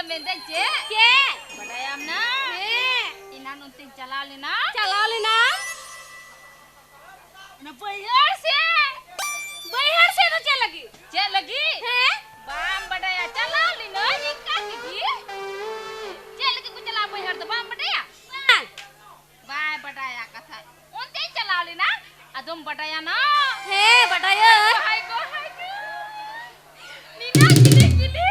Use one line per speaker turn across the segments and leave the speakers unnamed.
मेंदे चे बड़ायाम ना इनान उनते चला लेना ना बैहर से तो चे लगी बाम बड़ाया चला लेना इका की चे लगी को चला बैहर तो बाम बड़ाया बाय बड़ाया कथा उनते चला लेना अदम बड़ाया ना बड़ाया हाय को नीना जिली नीना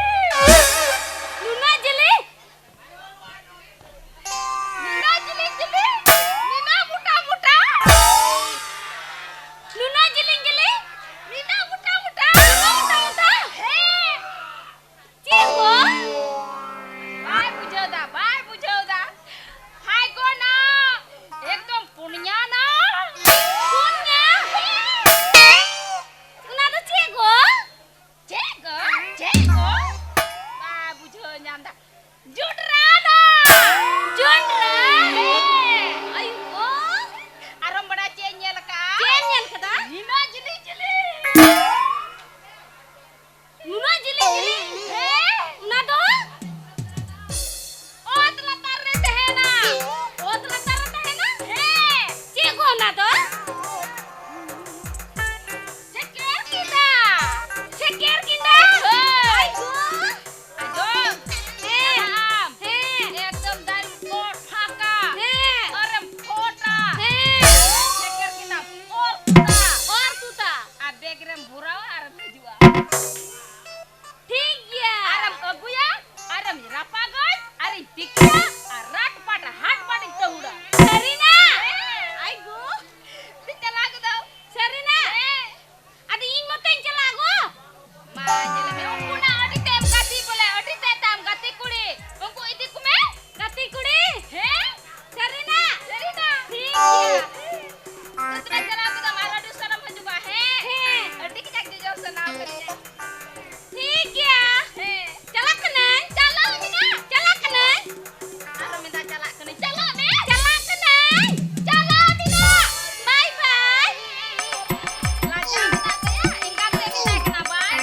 मुटा नीना जिली नीना मुटा हे चीको बाय बुझौदा हाय को ना एकदम पुण्या ना पुण्या ना तो चीको बाय बुझो न्यामदा जुडरा ayo aram bada cenyel kada nina jili na do telatar tehena he cego na do ceker kita ayo एकदम दाल कोट फाका अरे फोटा ceker kita और tuta abegrem burau aram jual tiga aram aguya aram rapagon ari tikya arat pada hat pada tauda sarina aigo tikalago daw sarina ada in moten calago manjele me umpuna adi tem gati bole adi te tam gati kudi ungku idi kume gati kudi he sarina tiga Terus calago daw aladu saram juga he adi kijak jujur senau kerja tiga calak kenan aram minta calak kenan calak mina bye lancar minta ya ingkat te minta kena bye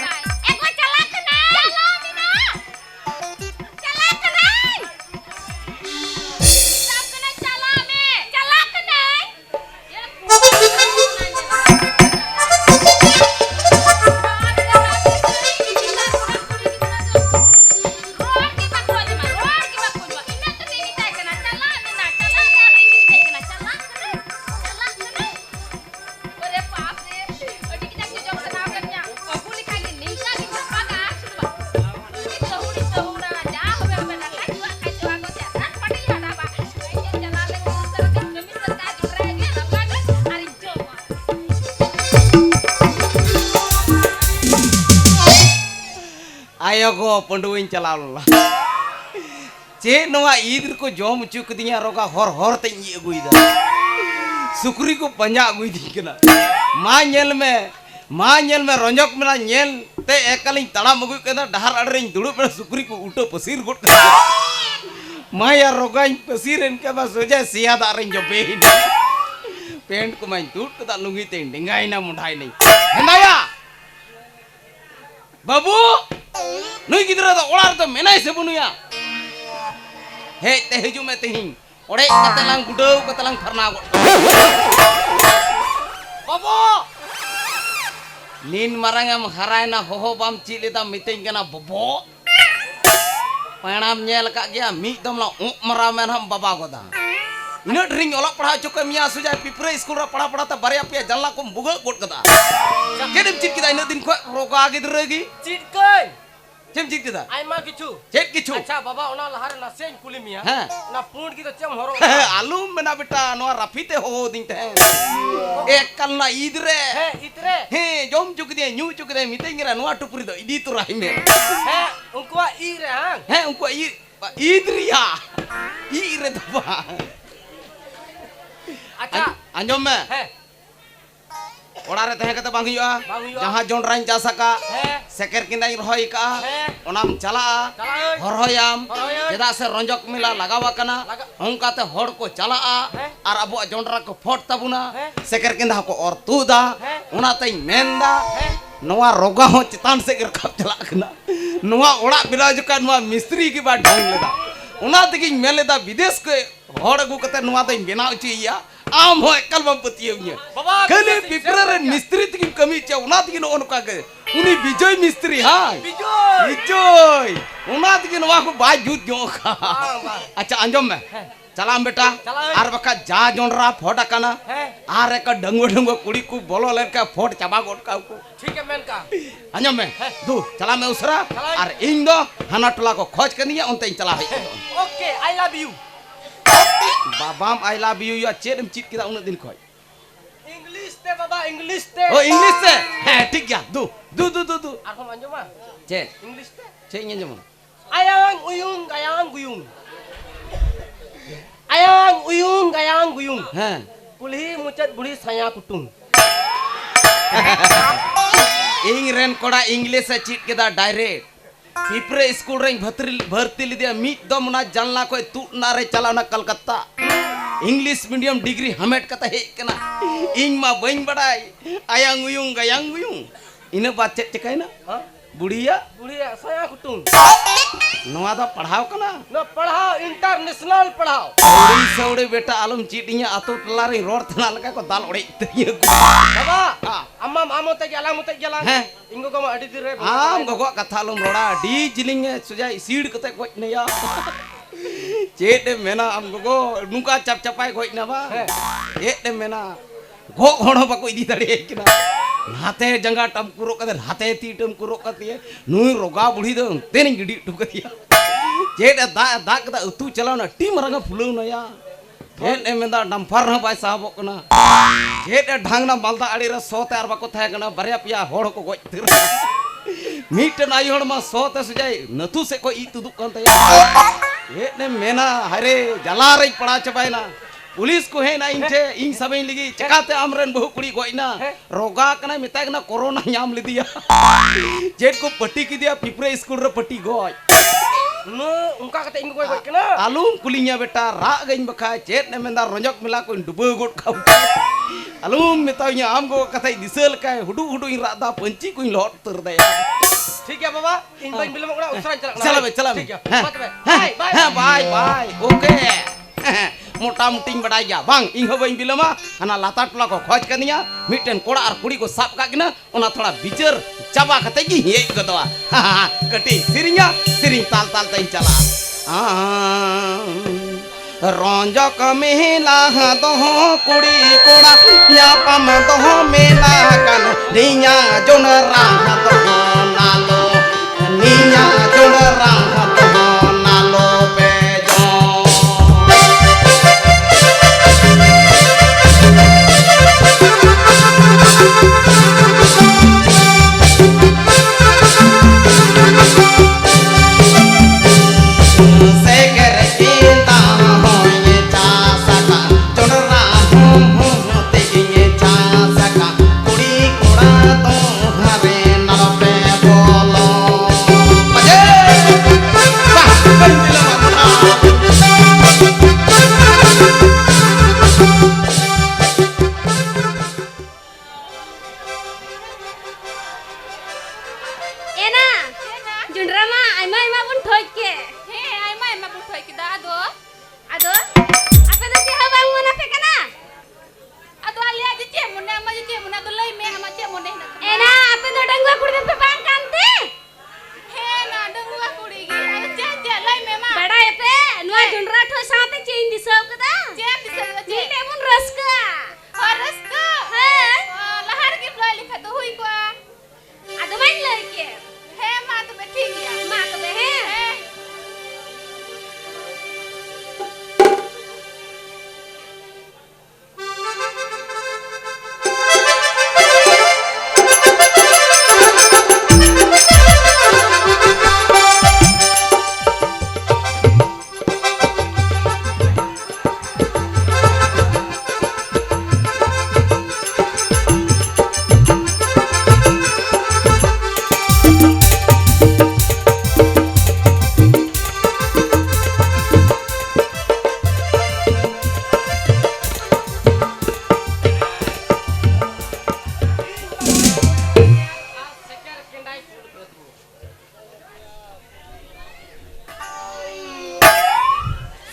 ko calak kenan mina calak kenan minta kena calak kenan ya
ayo go ponduin calaula ce noa idir ko jom cukdinya roga hor te nyi aguida sukri ko panja aguidi kana ma nyel me ronjok mena nyel te ekalin talam agu kana dahar adrein dudup me sukri ko uto pasir got maya rogain pasiren ke ba soja sia da rein jobein pent ko main tut ta lungi te dengai na mudhai nei hendaya babu nuy gidra da olar to menai se bunuya he te hiju me tehin ore katalang gudau katalang farna go babu nin marangam haraina hoho bam cilita miting kana bobo panam nyel ka gya mi dom la maramen ham baba goda ina ring olak padha choke miya suja pipre school ra padha ta barya pia janla ko buga got kada kedim cit kita ina din ko roga gidra gi
Cit koi.
cem cit kita
Aima kicu.
cet kichu
अच्छा बाबा ओना लहर ना सेन कुली मिया
हाँ।
ना पूर्ण की तो चम हरो
alum mena beta noa rafite ho ding te ekal na idre
है इतरे
he jom chukde nyu chukde mitingira noa tupuri do idi tu rahime
है उनको ई रे हां
he unko idriya ire daba
अच्छा
anjom me
है
orare teh kata bang huyua
Bang huyua.
jaha jondrain jasaka
है
seker kindai rohoi ka
He.
onam chala
चला ओय
horhoyam
Horhoyam.
cheda se ronjok mila lagawa kana
Laga-
onka te hor ko chala
He.
ar abu jondra ko fort tabuna
He.
seker kinda ko ortuda
He.
ona tai menda
He.
noa roga ho chitan se rakap chala kana नुआ ओड़ा बिला जुका नुआ मिस्त्री की बात ढंग लेदा उना तगिन main लेदा विदेश के हड़ अगु कते नुआ दई बेनाव चइया आम हो एकल बम पतियउnya
बाबा
खाली पिपरा रे मिस्त्री तगिन कमी चे उना तगिन ओनका के उनी विजय मिस्त्री हां
बिजोय
विजय उना तगिन नुआ को बाय जुत जो का
बांग बांग
अच्छा अंजम में चलाम बेटा
चलाओ।
आर बका जा जोनरा फोटा काना
हैं
आर एक डंगो डंगो कुड़ी को बोलो लेका फोट चाबा गोट का को
ठीक है मैन का
अंजम में दू चला में उसरा
चलाओ।
आर इन दो हना टोला को खोज कनिया उनते इन चला है
ओके आई लव यू
बाबाम आई लव यू या चेदम चित किदा उन दिन खोज
इंग्लिश ते बाबा इंग्लिश ते
ओ इंग्लिश से है ठीक गया दू दू दू दू दू
aku manjung mah
चे
इंग्लिश ते
चे इन जम
ayang guyung ayang guyung
हां
kulhi mucat buli saya kutung
इंग रेन कोड़ा इंग्लिश से चित किदा डायरेक्ट पिपरे स्कूल रे भर्ती लिदिया मिट दम ना जानला कोई तू ना रे चलाना कलकत्ता इंग्लिश मीडियम डिग्री हमेट कता हे कना इंग मा बइन बड़ाई आयांग उयुंग इने बात चेक चकाइना
हाँ
बुढ़िया
buli saya kutung
नवा दा पढ़ाओ कना
ना पढ़ाओ इंटरनेशनल पढ़ाओ
ओड़ी सौड़े बेटा आलम चीटिया आतो टला रे रोड तना लगा को दाल ओड़े तरिया
baba
Ah.
amam amo te jalan
हैं
ingo kama adi dire
आम गगो कथा लम रोड़ा डी जिलिंग सुजाई सीड कते गोज नया चेट मेना आम गगो नुका चप चपाई गोज ना बा ए मेना गो होणो बाको इदी दड़े किना हाथे जंगा टम कुरो कदे हाथे ती टम कुरो कतिए नुई रोगा बुढ़ी दो तेनी गिडी टुकतिया चेट दा दा कदा उतु चलावना टीम रंगा फुलौ नया ए मेंदा डंफर न बाय साहब कना चेट ढांगना मालदा आड़ी रे सोते आर बाको थाय कना बरिया पिया होड़ को गोज तिर मीटन आई होड़ मा सोते सुजाई नथु से को ई तुदु कन तया ए मेना हरे जला रे पड़ा चबायना पुलिस को है ना इनसे इन सब लगी चकाते आमरन बहु कुड़ी गोइना रोगा कना मिता कना कोरोना नाम लिदिया जेट को पट्टी की दिया पिपरे स्कूल रे पट्टी गोय
no unka kata ingo koi kena
आलूम कुलिया बेटा रा गइन बखा चेट ने मेंदा रंजक मिला को डुबे गोट खाऊ आलूम मिताइया आम गो कथाई दिसल का हुडू हुडू इन रादा पंची को लौट तर दया
ठीक है बाबा इन बाइन बिलम करा उसरा
चला बे चला बे
ठीक है बाय बाय
हां बाय बाय ओके मोटा मुटिंग बडाई गया बांग इंग बइन बिलमा हना लाता टला को खोज कनिया मिटन कोड़ा और कुड़ी को साप का गिना ओना थोड़ा बिचर चाबा कते गी हे गदवा कटी सिरिया सिरिंग ताल ताल तई चला रंजक मेला दो कुड़ी कोड़ा या पम दो मेला कन रिया जोन राह दो नालो निया जोन राह दो नालो पे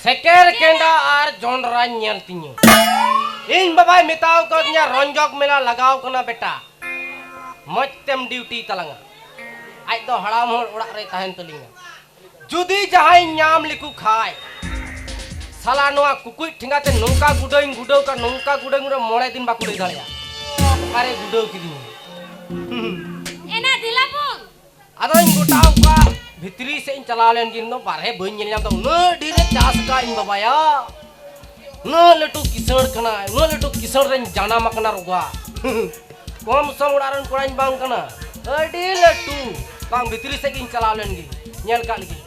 सेकेर केंडा आर जोंडरा नेल तिनी इन बाबाई मिताव कदिया रंजक मेला लगाव कना बेटा मजतेम ड्यूटी तलंगा आज तो हड़ाम होड़ उड़ा रे तहन तलिंगा जुदी जहाई न्याम लिकु खाय साला नोआ कुकुई ठिंगाते नौका गुडो का नौका गुडो मुरे मोड़े दिन बाकुड़े दाड़िया अरे गुडो किदी
एना दिलापुन
अदो इन गोटाव का भितरी से इन चला लेन गिन नो बारहे बइन नेल जाम तो न डीरे चास का इन बाबाया न लटू किसण कना न लटू किसण रे जाना मकना रोगा कम सम उड़ारन कोड़ाइन बांग कना अडी लटू बांग भितरी से इन चला लेन गी नेल का लगी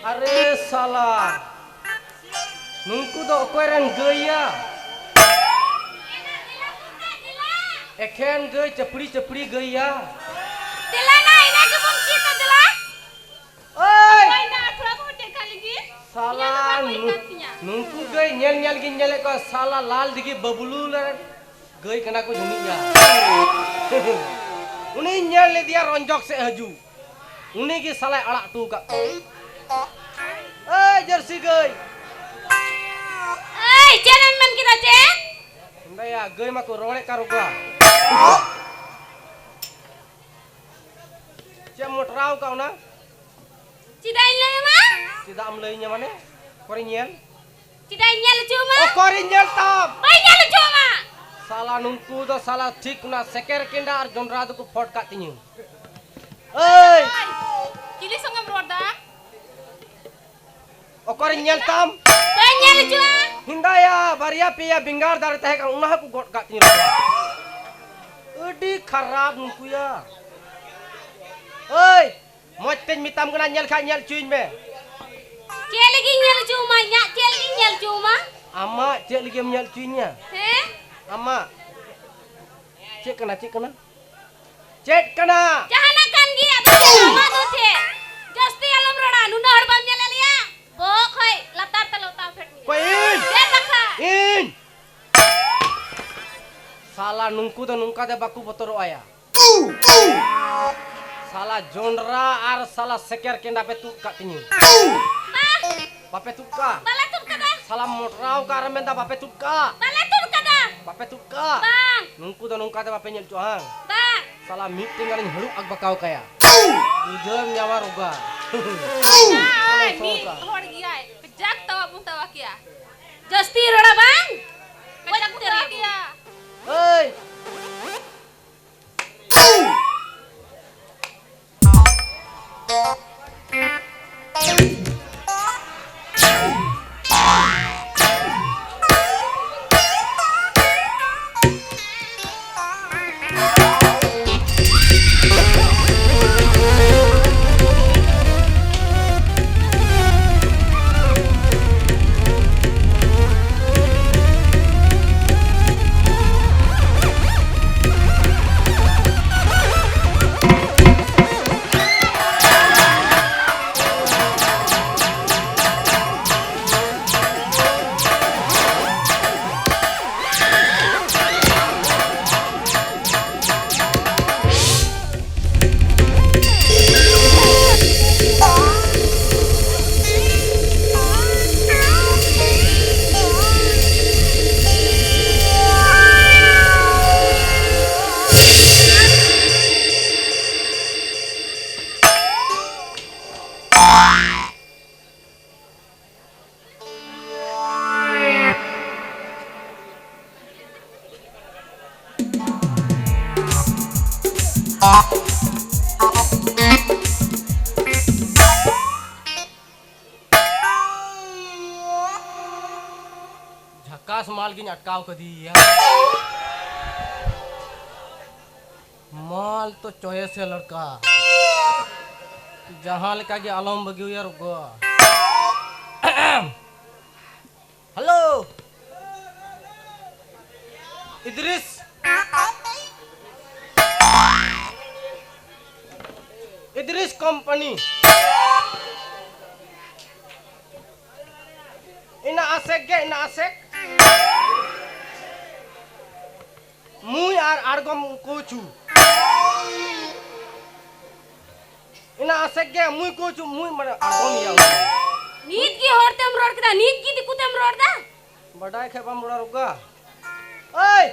अरे साला नुंकु दो अकोयरन गया एखेन गई चपड़ी गया
दिला ना इना के बन की तो दिला
ओए
कोई ना थोड़ा को देखा लगी
साला नुंकु गई नेल गी नेले को साला लाल दिगी बबलू ले गई कना को जनिया उनी नेल ले दिया रंजक से हजू उनी की साला अड़ा तू का ए जर्सी गई
ए चेन मन की चे
दया गई मा को रोड़े करूगा चे मोटराव का ना
चिदाई ले मा
चिदा am leuy nya mane kori nyel
चिदाई nyal cuma
oh kori nyel tam
bay nyal cuma
salah nungku do salah ठीक ना seker kenda ar jonra do ko fort ka tinyu ei
cili sangam roda
oh kori nyel tam
bay nyal cuma
hindaya baria piya bingar dar teh ka unah ku got ka tinyu adi kharab nungku ya ei moten mitam kena nyel ka nyel cuin be
cek lagi nyal cuma nyak cek lagi nyal cuma
ama cek lagi nyel cuinnya
eh
ama cek kena cek kena
jangan akan gi atau sama tu cek justi alam roda nuna harbam nyal liya bok hoy latar talo ta fet
koin
dia takha
in salah nungku dan nungka de baku botoro aya salah jonra ar salah seker kenda petu ka tinyu bape tuka
balatur kada
salah motrau ka ramenda bape tuka
balatur kada
bape tuka
bang
nungku dan nungka de bape nyel cuang
bang
salah meeting alin haru ag bakau kaya ujam nyawa roga
ay ni hor gya pejak tawa pun tawa kia justi roda bang pejak tawa kia
hey झकास माल की अटकाव कदी है माल तो choice है लड़का जहां लेका के आलम बगियो यार रुको hello Idris Idris company ina asek ge ina asek mui ar argom kochu ina asek ge mui ko chu mui mane agom ya
नीत की होरतेम रोड कदा नीत की दिकुतेम रोड दा
badai khe bam roda ruga oi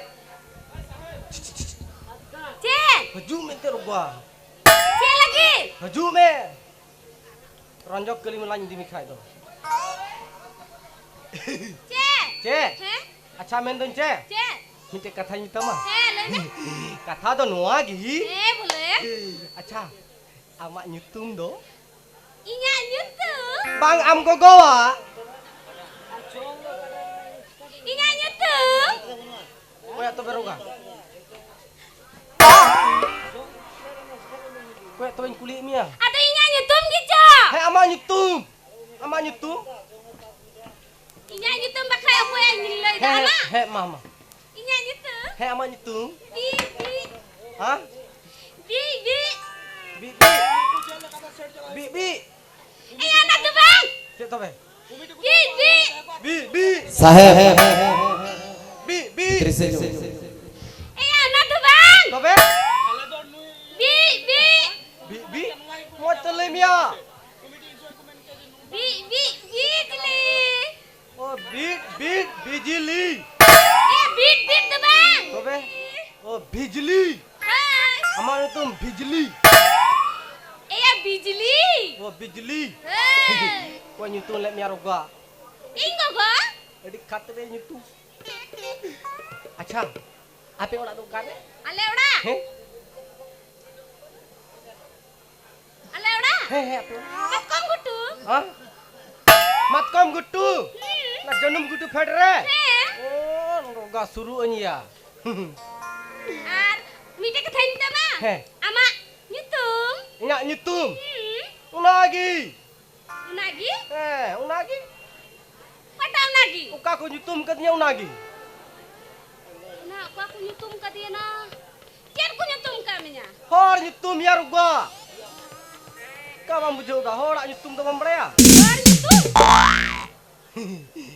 चे
haju mente ruga
चे lagi
haju me ranjok kali melany di mikhai do
चे
che
हैं
acha men don che
चे
mite katha ni tama
हैं लेने
katha do noa gi
boleh
acha amak nyutung do
inya nyutu
bang am go goa
inya nyutu
koya to beruga koya to kulit mia
ada inya nyutum gitu
hai amak nyutung
inya nyutum bakal aku yang nilai
he
dah lah
he mama
inya nyutum
he amak nyutung
bi bi
ha
bi bi
bi bi bi
anak tu bang
cek to be
bi bi
bi
Saheb
bi
से जो
anak tu bang
to be
bi bi
bi mo tele mia
bi jeli
oh bijili
bit tu bang
to be oh bijli
hai
amak nyutung bijli
bijli
oh bijli
hai
ko nyutung let mia ruga
ingo go
Jadi kata dia nyutu. Acha. Apa orang tu kan?
ale udah
He?
ale udah
He apa?
kakak gutu
Ha? Matkom gutu. Na janum gutu fedre. Oh, roga suru anya.
ar mite ke thain mah
He.
ama nyutum
Inyak nyutum. Unagi.
unagi
Unagi.
pada unagi
Uka ko nyutum katanya unagi.
na aku nyutum ka dia na kian ku nyutum kaminya
Hor nyutum ya ruga. Ka mam bujo ga hor nyutum to mambraya.
bar nyutum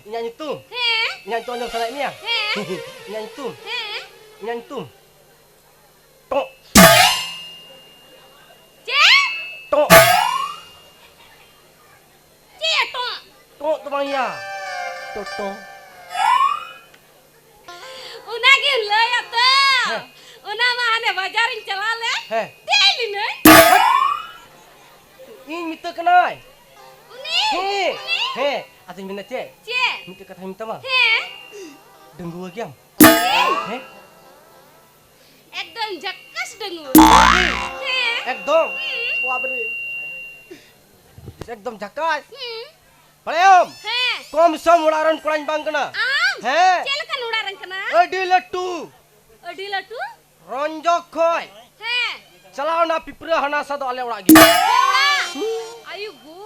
Inyak nyutum.
he
Inyak tonyo salai mia.
he
Inyak nyutum.
he
Inyak nyutum. Tok.
je
Tok.
je to
Tok tu bang ya. Toto.
unagi le ya to
He.
una mah ane bajarin celale
He.
daily ne
Ing minta kenai.
uni
He. Ating minta cek.
je
Minta kata minta mah.
he
Denggu lagi am. He.
ekdom jakas dengur
Lagi.
he
Ekdom. Wah beri. Ekdom jakas.
hmm
Paleom.
he
Kom som ularan kurang bang kena.
am
He.
celekan udaran kena
Adi letu.
adi latu
Ronjok koi.
he
Calaw na pipra hana sado ale urak gi.
ayu go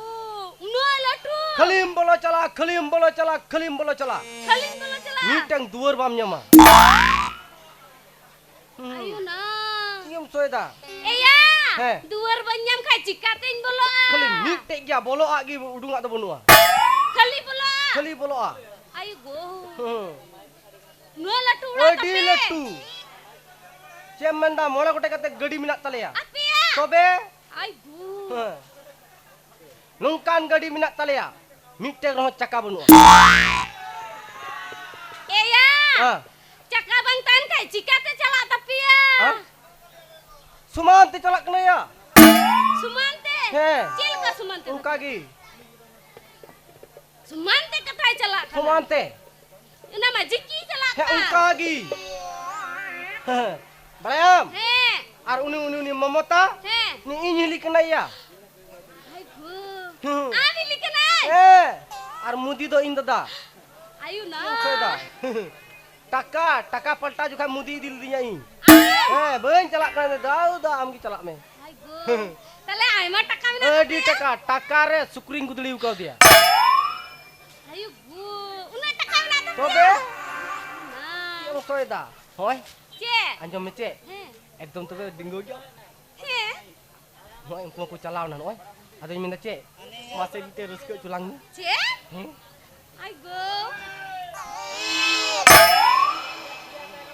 no latu
Khalim bolo cala, khalim bolo cala, khalim bolo cala.
khalin bolo cela
Mitang duar bam nyama.
ayu na
Iam soeda.
eya
He.
duar banyam kai cikatin bolo
Khalim mitek ya bolo agi udung at bonua.
khali bolo
Khali bolo a.
ayu go
Hmm.
no latu udah
Adi letu. Cemenda mola kote kate gadi minat talaya.
apa ya
Tobe.
ayu go
Nungkan gadi minat talaya. Mitek roh caka bonua.
eya
Ha.
cakabang tan kai cikatin cela tapi ya
Ha? Suman te colak kena ya.
sumante
He.
cil ka sumante
Ungkagi.
sumante katai cela
Suman te.
ina majiki cela
He ungkagi. Bayam.
he
Ar uni momota.
he
Ni inyili kena ya.
ayu ami likenai
Ar mudi do indada.
ayu na
Soeda. Taka palta juga mudi dil dinya i.
ah
Ben calak kena dau da am ki calak me.
ayu tale ai ma taka mina
Di taka re sukring ku deliu kau dia.
ayu gu una taka mina tapi
Tobe.
na
Yang soeda. Hoi,
ce
anjom mece.
he
Ekdom tobe dinggo jo.
he
Hoi, engko ku calau nan oi. Ada yang minta cek. Masa kita rezeki culang ni.
ce ayu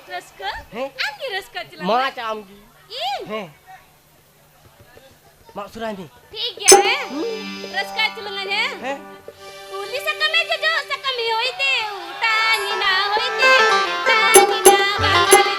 terus ke
He?
anggi terus ke cilang
Macam gi.
Ih,
Heh. Mak Surani.
ठीक है रसका चुलंगanya
Heh.
uli sakame jojo sakame hoite utani na hoite utani na bangal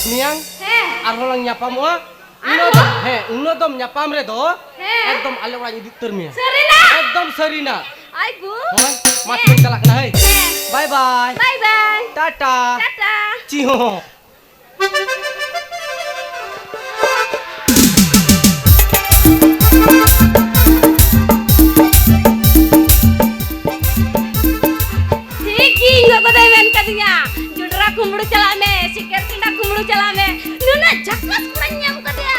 Niang, arholang nyapam wa. Uno dom nyapam re do. Ekdom ale orang ini termia.
Serina
Ekdom Serina.
aigu
Mat mentalak na hai. Bye bye.
bye bye
Tata.
tata
Ciho.
Hiki nggak kau demen katanya. Judra kumburu celame, sikir tindak kumburu celame. Nuna jakas kurang nyam katanya.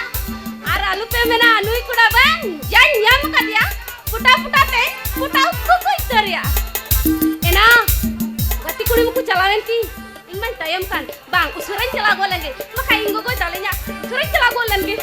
Ara lupa mena nui kuda bang, jan nyam katanya. Puta te, puta kuku iteria. Ena, gati kuri muku celawen ki. Ingman tayam kan, bang usuran celago lagi. Maka inggo kau dalenya, usuran celago lagi.